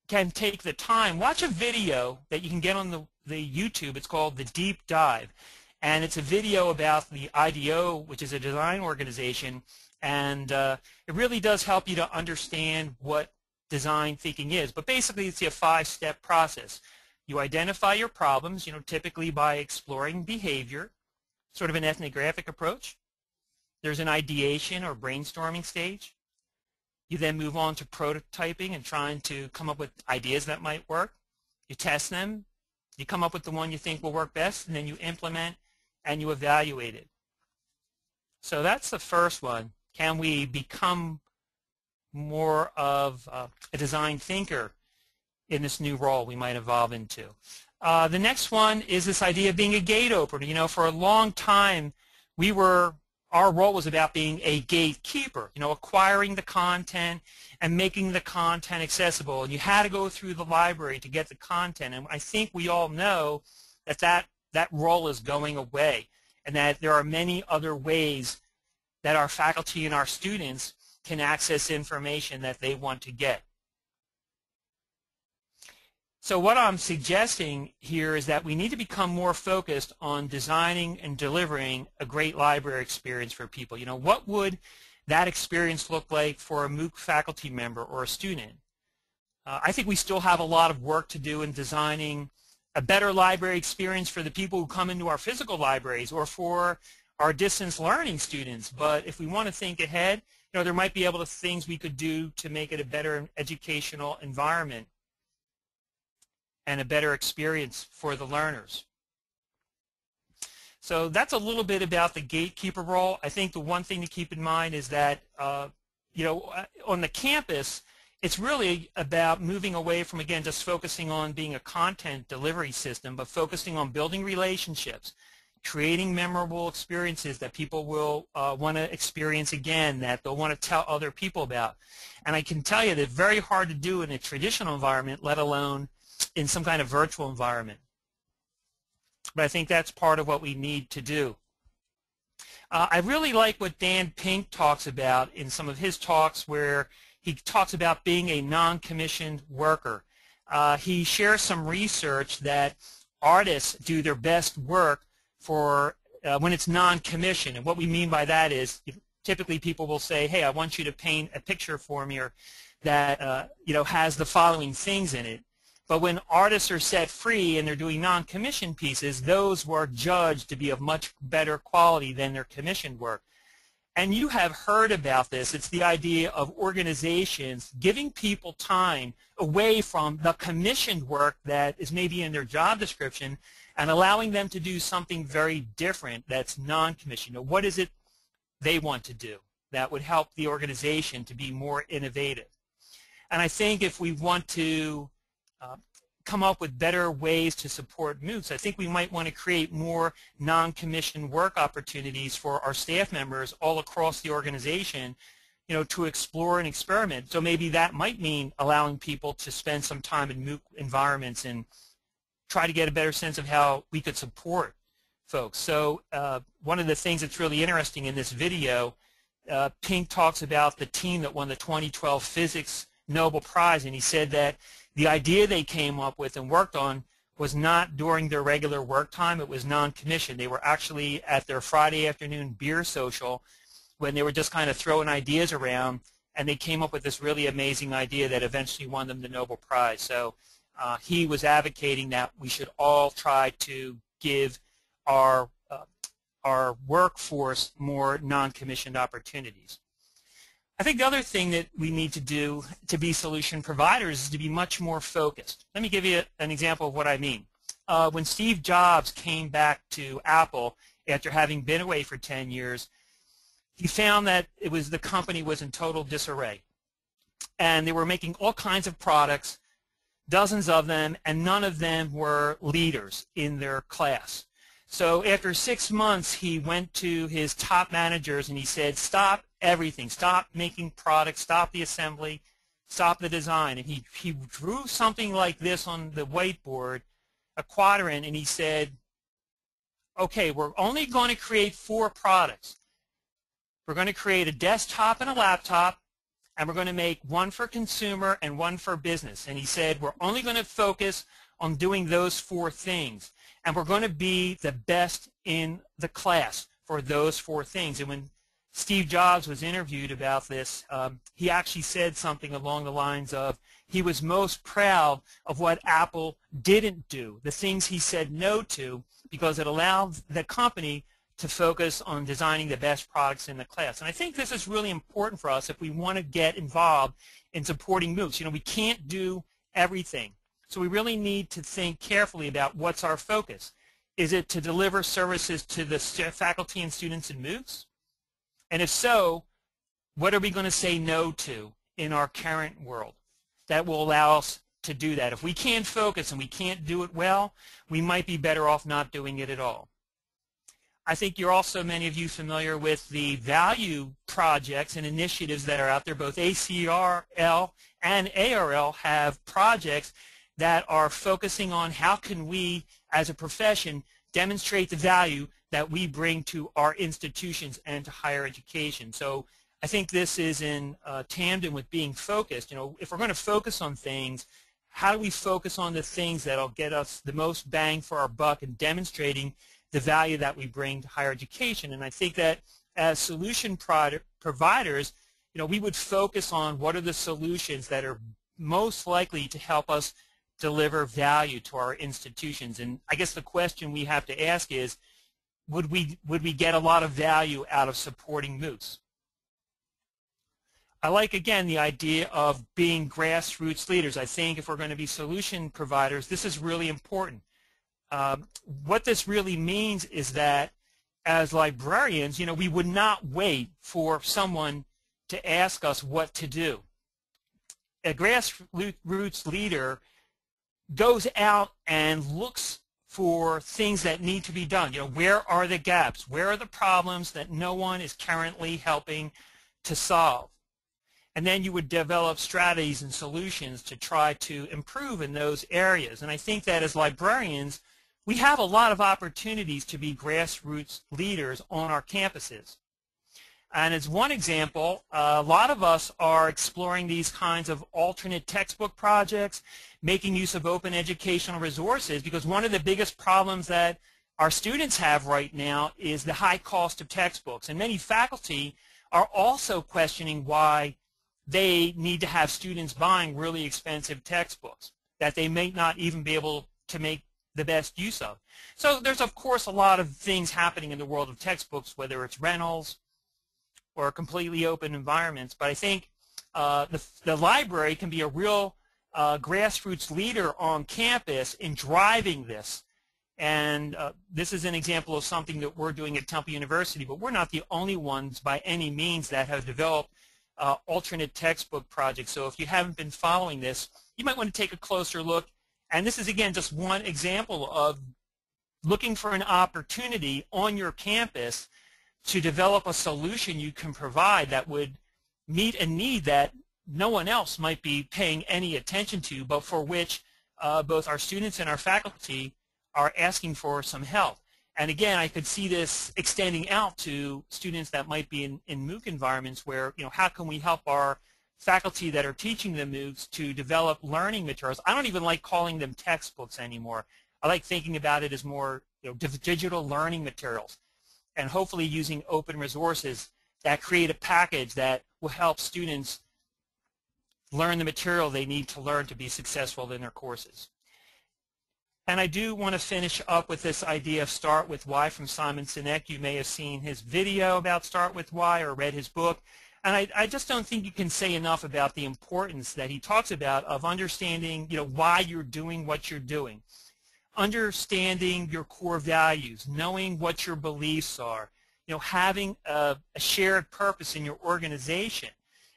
can take the time, watch a video that you can get on the YouTube. It's called The Deep Dive. And it's a video about the IDO, which is a design organization, and it really does help you to understand what design thinking is. But basically, it's a 5-step process. You identify your problems, you know, typically by exploring behavior, sort of an ethnographic approach. There's an ideation or brainstorming stage. You then move on to prototyping and trying to come up with ideas that might work. You test them. You come up with the one you think will work best, and then you implement and you evaluate it. So that's the first one. Can we become more of a design thinker in this new role we might evolve into? The next one is this idea of being a gate opener. You know, for a long time, our role was about being a gatekeeper, you know, acquiring the content and making the content accessible. And you had to go through the library to get the content. And I think we all know that role is going away, and that there are many other ways that our faculty and our students can access information that they want to get. So what I'm suggesting here is that we need to become more focused on designing and delivering a great library experience for people. You know, what would that experience look like for a MOOC faculty member or a student? I think we still have a lot of work to do in designing a better library experience for the people who come into our physical libraries or for our distance learning students. But if we want to think ahead, you know, there might be things we could do to make it a better educational environment and a better experience for the learners. So that's a little bit about the gatekeeper role. I think the one thing to keep in mind is that, you know, on the campus, it's really about moving away from, again, just focusing on being a content delivery system, but focusing on building relationships, creating memorable experiences that people will want to experience again, that they'll want to tell other people about. And I can tell you that it's very hard to do in a traditional environment, let alone in some kind of virtual environment. But I think that's part of what we need to do. I really like what Dan Pink talks about in some of his talks, where he talks about being a non-commissioned worker. He shares some research that artists do their best work for when it's non-commissioned. And what we mean by that is, typically people will say, hey, I want you to paint a picture for me, or that you know, has the following things in it. But when artists are set free and they're doing non-commissioned pieces, those were judged to be of much better quality than their commissioned work. And you have heard about this. It's the idea of organizations giving people time away from the commissioned work that is maybe in their job description and allowing them to do something very different that's non-commissioned. What is it they want to do that would help the organization to be more innovative? And I think if we want to come up with better ways to support MOOCs, I think we might want to create more non-commissioned work opportunities for our staff members all across the organization, you know, to explore and experiment. So maybe that might mean allowing people to spend some time in MOOC environments and try to get a better sense of how we could support folks. So one of the things that's really interesting in this video Pink talks about the team that won the 2012 Physics Nobel Prize, and he said that the idea they came up with and worked on was not during their regular work time. It was non-commissioned. They were actually at their Friday afternoon beer social when they were just kind of throwing ideas around, and they came up with this really amazing idea that eventually won them the Nobel Prize. So he was advocating that we should all try to give our workforce more non-commissioned opportunities. I think the other thing that we need to do to be solution providers is to be much more focused. Let me give you an example of what I mean. When Steve Jobs came back to Apple after having been away for 10 years, he found that the company was in total disarray. And they were making all kinds of products, dozens of them, and none of them were leaders in their class. So after 6 months, he went to his top managers and he said, stop everything. Stop making products. Stop the assembly. Stop the design. And he drew something like this on the whiteboard, a quadrant, and he said, okay, we're only going to create 4 products. We're going to create a desktop and a laptop, and we're going to make one for consumer and one for business. And he said, we're only going to focus on doing those 4 things. And we're going to be the best in the class for those 4 things. And when Steve Jobs was interviewed about this, he actually said something along the lines of he was most proud of what Apple didn't do, the things he said no to, because it allowed the company to focus on designing the best products in the class. And I think this is really important for us if we want to get involved in supporting MOOCs. You know, we can't do everything. So we really need to think carefully about what's our focus. Is it to deliver services to the faculty and students in MOOCs? And if so, what are we going to say no to in our current world that will allow us to do that? If we can't focus and we can't do it well, we might be better off not doing it at all. I think you're also, many of you, familiar with the value projects and initiatives that are out there. Both ACRL and ARL have projects that are focusing on how can we, as a profession, demonstrate the value that we bring to our institutions and to higher education. So I think this is in tandem with being focused. You know, if we're going to focus on things, how do we focus on the things that will get us the most bang for our buck in demonstrating the value that we bring to higher education? And I think that as solution providers, you know, we would focus on what are the solutions that are most likely to help us deliver value to our institutions. And I guess the question we have to ask is, would we get a lot of value out of supporting MOOCs? I like, again, the idea of being grassroots leaders. I think if we're going to be solution providers, this is really important. What this really means is that as librarians, you know, we would not wait for someone to ask us what to do. A grassroots leader goes out and looks for things that need to be done. You know, where are the gaps? Where are the problems that no one is currently helping to solve? And then you would develop strategies and solutions to try to improve in those areas. And I think that as librarians, we have a lot of opportunities to be grassroots leaders on our campuses. And as one example, a lot of us are exploring these kinds of alternate textbook projects, making use of open educational resources, because one of the biggest problems that our students have right now is the high cost of textbooks. And many faculty are also questioning why they need to have students buying really expensive textbooks that they may not even be able to make the best use of. So there's, of course, a lot of things happening in the world of textbooks, whether it's rentals or completely open environments. But I think the library can be a real grassroots leader on campus in driving this. And this is an example of something that we're doing at Temple University, but we're not the only ones by any means that have developed alternate textbook projects. So if you haven't been following this, you might want to take a closer look. And this is, again, just one example of looking for an opportunity on your campus to develop a solution you can provide that would meet a need that no one else might be paying any attention to, but for which both our students and our faculty are asking for some help. And again, I could see this extending out to students that might be in MOOC environments where, how can we help our faculty that are teaching the MOOCs to develop learning materials. I don't even like calling them textbooks anymore. I like thinking about it as more digital learning materials, and hopefully using open resources that create a package that will help students learn the material they need to learn to be successful in their courses. And I do want to finish up with this idea of Start With Why from Simon Sinek. You may have seen his video about Start With Why or read his book. And I just don't think you can say enough about the importance that he talks about of understanding, why you're doing what you're doing. Understanding your core values, knowing what your beliefs are, having a shared purpose in your organization.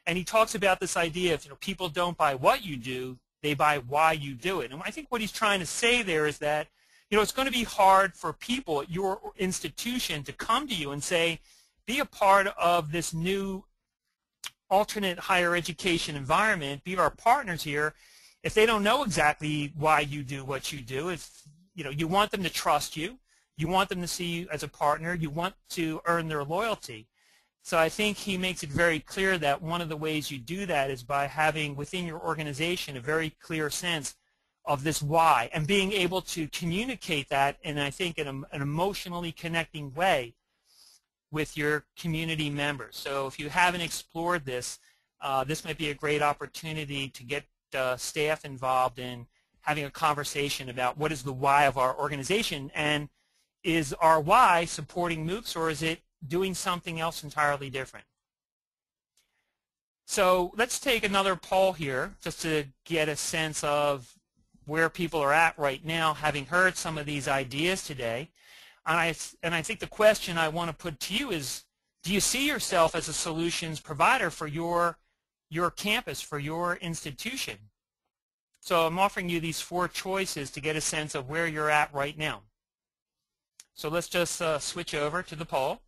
And he talks about this idea of, people don't buy what you do, they buy why you do it. And I think what he's trying to say there is that, it's going to be hard for people at your institution to come to you and say, be a part of this new alternate higher education environment, be our partners here, if they don't know exactly why you do what you do. If you want them to trust you, you want them to see you as a partner, you want to earn their loyalty. So I think he makes it very clear that one of the ways you do that is by having within your organization a very clear sense of this why, and being able to communicate that in, I think, in an emotionally connecting way with your community members. So if you haven't explored this, this might be a great opportunity to get staff involved in having a conversation about what is the why of our organization, and is our why supporting MOOCs, or is it doing something else entirely different? So let's take another poll here just to get a sense of where people are at right now, having heard some of these ideas today. And I think the question I want to put to you is, do you see yourself as a solutions provider for your campus, for your institution? So I'm offering you these 4 choices to get a sense of where you're at right now. So let's just switch over to the poll.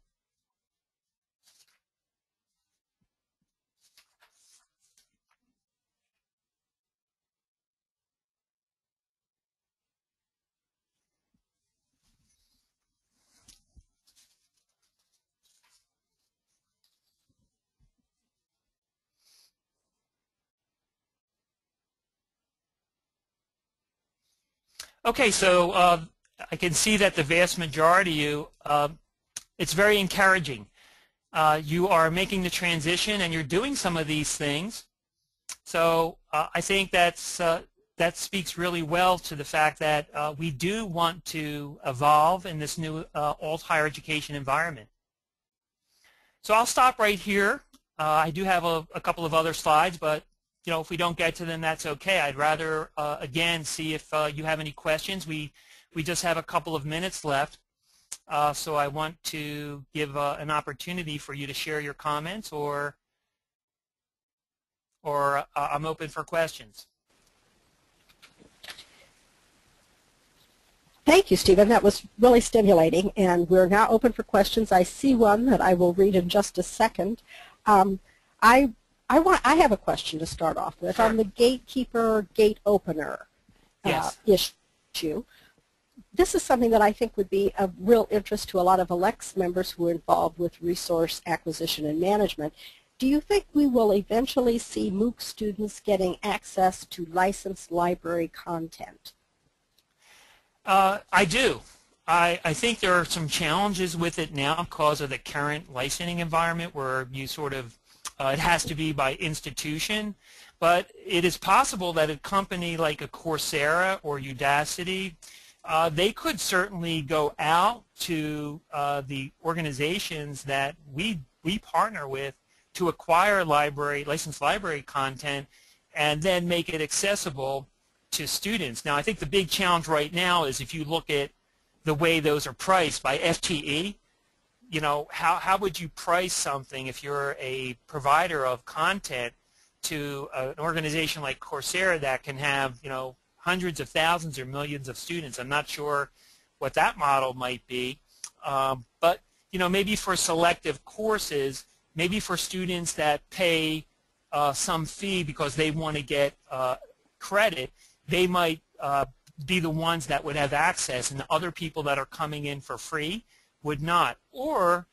Okay, so I can see that the vast majority of you, it's very encouraging. You are making the transition and you're doing some of these things. So I think that speaks really well to the fact that we do want to evolve in this new alt higher education environment. So I'll stop right here. I do have a couple of other slides, but if we don't get to them, that's okay. I'd rather, again, see if you have any questions. We just have a couple of minutes left, so I want to give an opportunity for you to share your comments, or I'm open for questions. Thank you, Stephen. That was really stimulating, and we're now open for questions. I see one that I will read in just a second. I have a question to start off with. Sure. On the gatekeeper, gate opener issue. This is something that I think would be of real interest to a lot of ALCTS members who are involved with resource acquisition and management. Do you think we will eventually see MOOC students getting access to licensed library content? I do. I think there are some challenges with it now because of the current licensing environment where you sort of it has to be by institution, but it is possible that a company like a Coursera or Udacity, they could certainly go out to the organizations that we partner with to acquire licensed library content and then make it accessible to students. Now, I think the big challenge right now is if you look at the way those are priced by FTE, how would you price something if you're a provider of content to an organization like Coursera that can have, hundreds of thousands or millions of students? I'm not sure what that model might be, but maybe for selective courses, maybe for students that pay some fee because they want to get credit, they might be the ones that would have access, and the other people that are coming in for free would not. Or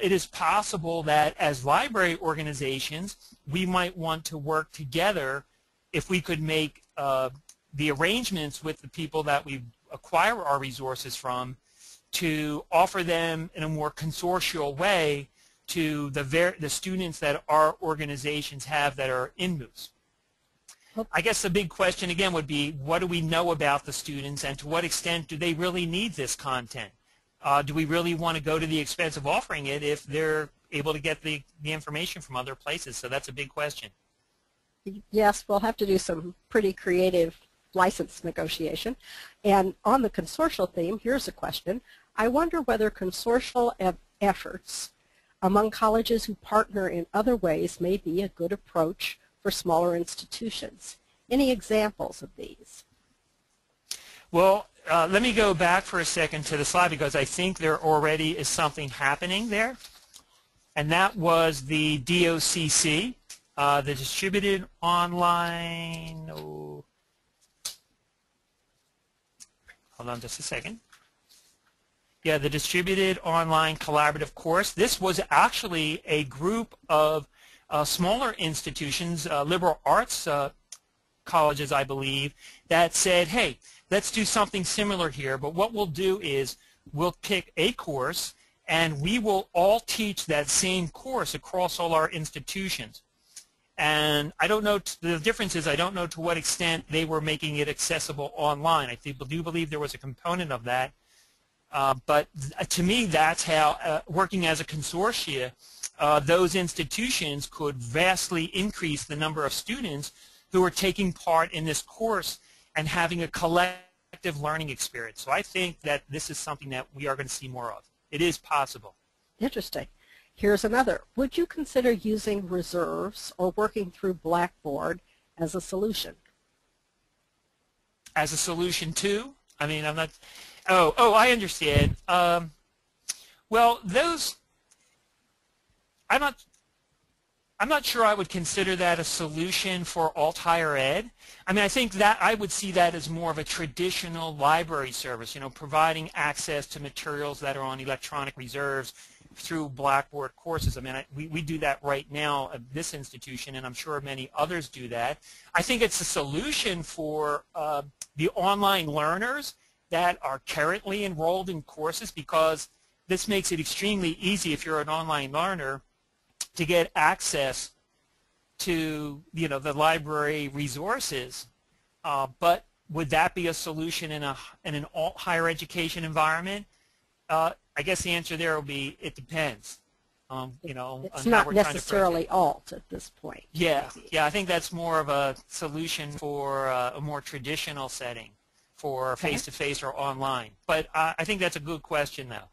it is possible that as library organizations, we might want to work together if we could make the arrangements with the people that we acquire our resources from to offer them in a more consortial way to the students that our organizations have that are in MOOCs. I guess the big question again would be, what do we know about the students, and to what extent do they really need this content? Do we really want to go to the expense of offering it if they're able to get the information from other places? So that's a big question. Yes, we'll have to do some pretty creative license negotiation. And on the consortial theme, here's a question. I wonder whether consortial efforts among colleges who partner in other ways may be a good approach for smaller institutions. Any examples of these? Well, let me go back for a second to the slide, because I think there already is something happening there. And that was the DOCC, the Distributed Online, hold on just a second. Yeah, the Distributed Online Collaborative Course. This was actually a group of smaller institutions, liberal arts colleges, I believe, that said, hey, let's do something similar here, but what we'll do is we'll pick a course and we will all teach that same course across all our institutions. And I don't know, the difference is I don't know to what extent they were making it accessible online. I do believe there was a component of that. But to me, that's how, working as a consortia, those institutions could vastly increase the number of students who are taking part in this course and having a collective learning experience. So I think that this is something that we are going to see more of. It is possible. Interesting. Here's another. Would you consider using reserves or working through Blackboard as a solution? As a solution to? I mean, I'm not... Oh, I understand. Well, those... I'm not sure I would consider that a solution for alt higher ed. I mean, I think that I would see that as more of a traditional library service, you know, providing access to materials that are on electronic reserves through Blackboard courses. I mean, we do that right now at this institution, and I'm sure many others do that. I think it's a solution for the online learners that are currently enrolled in courses, because this makes it extremely easy if you're an online learner to get access to, you know, the library resources. But would that be a solution in an alt higher education environment? I guess the answer there will be it depends. You know, it's not necessarily alt at this point. Yeah, yeah. I think that's more of a solution for a more traditional setting, for face-to-face or online. But I think that's a good question, though.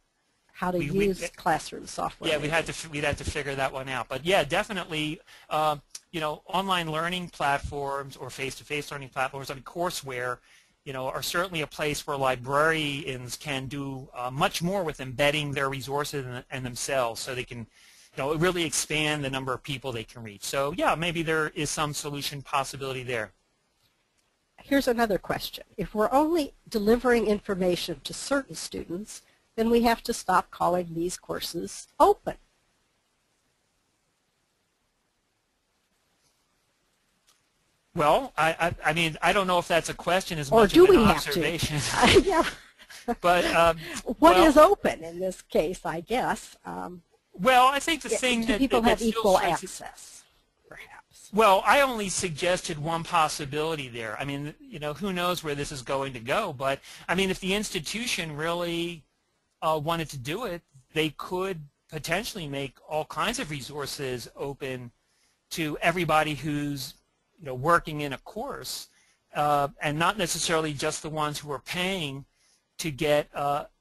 How to use classroom software. Yeah, we'd have to figure that one out. But yeah, definitely, you know, online learning platforms or face-to-face learning platforms, I mean, courseware, you know, are certainly a place where librarians can do much more with embedding their resources and themselves, so they can, you know, really expand the number of people they can reach. So yeah, maybe there is some solution possibility there. Here's another question. If we're only delivering information to certain students, then we have to stop calling these courses open. Well, I mean, I don't know if that's a question as much as an observation. Yeah. But what is open in this case, I guess? Well, I think the thing that people have equal access, perhaps. Well, I only suggested one possibility there. I mean, you know, who knows where this is going to go? But I mean, if the institution really wanted to do it, they could potentially make all kinds of resources open to everybody who's, you know, working in a course, and not necessarily just the ones who are paying to get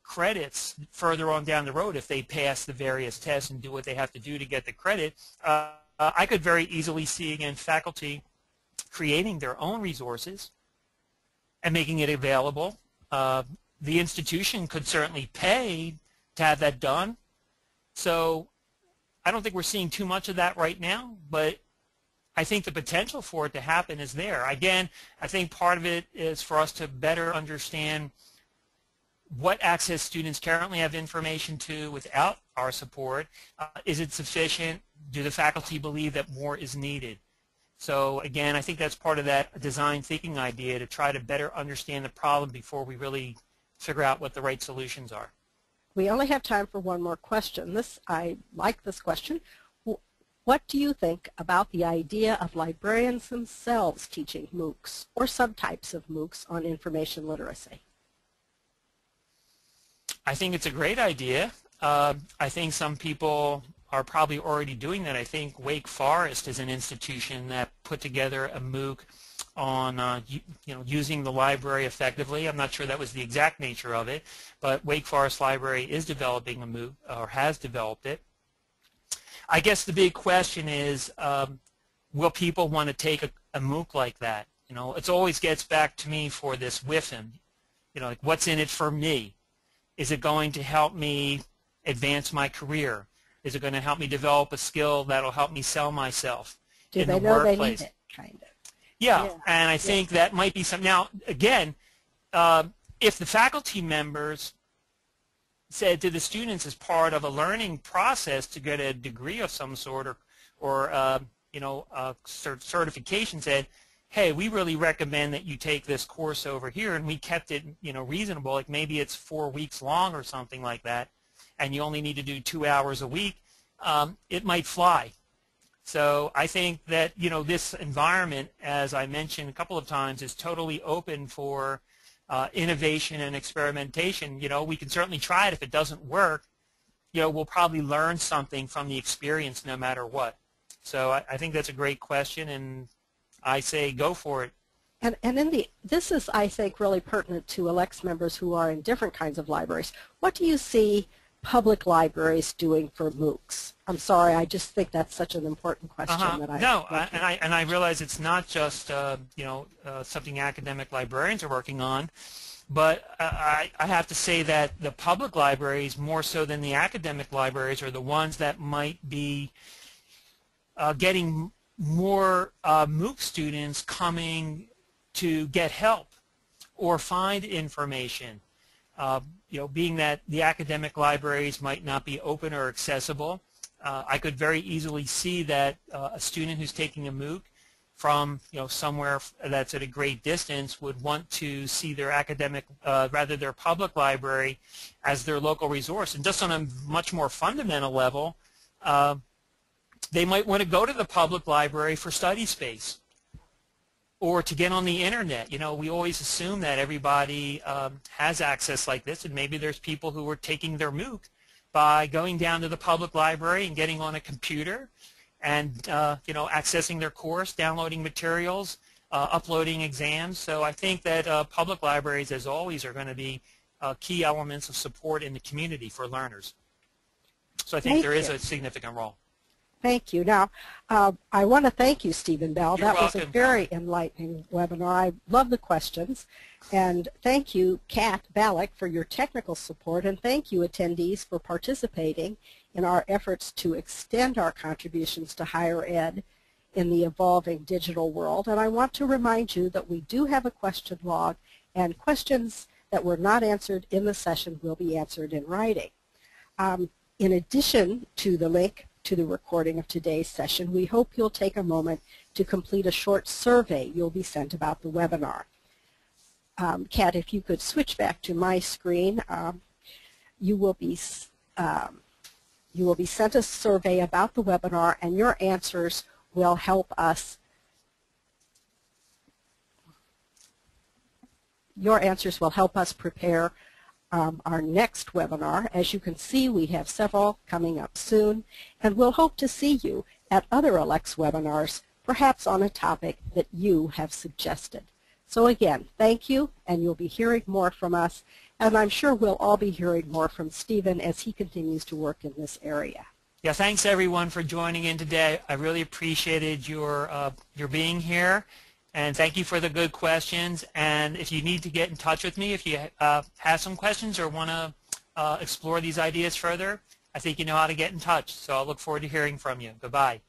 credits further on down the road if they pass the various tests and do what they have to do to get the credit. I could very easily see, again, faculty creating their own resources and making it available. The institution could certainly pay to have that done. So I don't think we're seeing too much of that right now, but I think the potential for it to happen is there. Again, I think part of it is for us to better understand what access students currently have information to without our support. Is it sufficient? Do the faculty believe that more is needed? So again, I think that's part of that design thinking idea, to try to better understand the problem before we really figure out what the right solutions are. We only have time for one more question. I like this question. What do you think about the idea of librarians themselves teaching MOOCs or subtypes of MOOCs on information literacy? I think it's a great idea. I think some people are probably already doing that. I think Wake Forest is an institution that put together a MOOC on using the library effectively. I'm not sure that was the exact nature of it, but Wake Forest Library is developing a MOOC, or has developed it. I guess the big question is, will people want to take a MOOC like that? It always gets back to me for this WIFM. Like, what's in it for me? Is it going to help me advance my career? Is it going to help me develop a skill that will help me sell myself in the workplace? Do they know they need it, kind of? Yeah, and I think that might be something. Now, again, if the faculty members said to the students as part of a learning process to get a degree of some sort, or certification, said, hey, we really recommend that you take this course over here, and we kept it reasonable, like maybe it's 4 weeks long or something like that, and you only need to do 2 hours a week, it might fly. So I think that this environment, as I mentioned a couple of times, is totally open for innovation and experimentation. We can certainly try it. If it doesn't work, we'll probably learn something from the experience no matter what. So I think that's a great question, and I say go for it. And this is, I think, really pertinent to ALCTS members who are in different kinds of libraries. What do you see public libraries doing for MOOCs? I'm sorry, I just think that's such an important question. And I realize it's not just something academic librarians are working on, but I have to say that the public libraries, more so than the academic libraries, are the ones that might be getting more MOOC students coming to get help or find information. Being that the academic libraries might not be open or accessible, I could very easily see that a student who's taking a MOOC from somewhere that's at a great distance would want to see their their public library as their local resource. And just on a much more fundamental level, they might want to go to the public library for study space or to get on the internet. We always assume that everybody has access like this, and maybe there's people who are taking their MOOC by going down to the public library and getting on a computer and accessing their course, downloading materials, uploading exams. So I think that public libraries, as always, are going to be key elements of support in the community for learners. So I think there is a significant role. Thank you. Now, I want to thank you, Stephen Bell. You're welcome. Was a very enlightening webinar. I love the questions. And thank you, Kat Ballack, for your technical support. And thank you, attendees, for participating in our efforts to extend our contributions to higher ed in the evolving digital world. And I want to remind you that we do have a question log, and questions that were not answered in the session will be answered in writing. In addition to the link to the recording of today's session, we hope you'll take a moment to complete a short survey you'll be sent about the webinar. Kat, if you could switch back to my screen, you will be sent a survey about the webinar, and your answers will help us. Your answers will help us prepare our next webinar. As you can see, we have several coming up soon, and we'll hope to see you at other ALCTS webinars, perhaps on a topic that you have suggested. So again, thank you, and you'll be hearing more from us, and I'm sure we'll all be hearing more from Stephen as he continues to work in this area. Yeah, thanks everyone for joining in today. I really appreciated your being here. And thank you for the good questions. And if you need to get in touch with me, if you have some questions or want to explore these ideas further, I think you know how to get in touch. So I'll look forward to hearing from you. Goodbye.